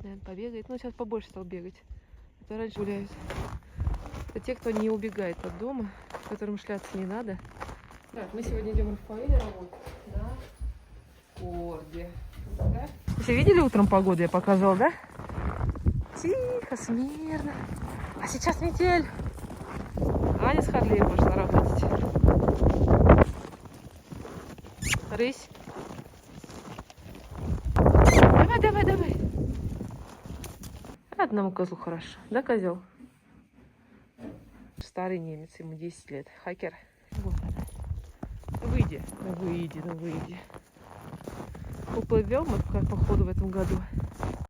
наверное, побегает. Ну, сейчас побольше стал бегать. Это раньше гуляют. Это те, кто не убегает от дома, которым шляться не надо. Так, мы сегодня идем Рафаэля работать на корде. Да? Вы все видели утром погоду, я показывала, да? Тихо, смирно. А сейчас метель. Аня с Харлеем пошла работать. Рысь. Давай, давай, давай. Одному козлу хорошо. Да, козел? Старый немец, ему 10 лет. Хакер. Вот она. Выйди. Ну выйди, ну выйди. Уплывем мы как походу в этом году.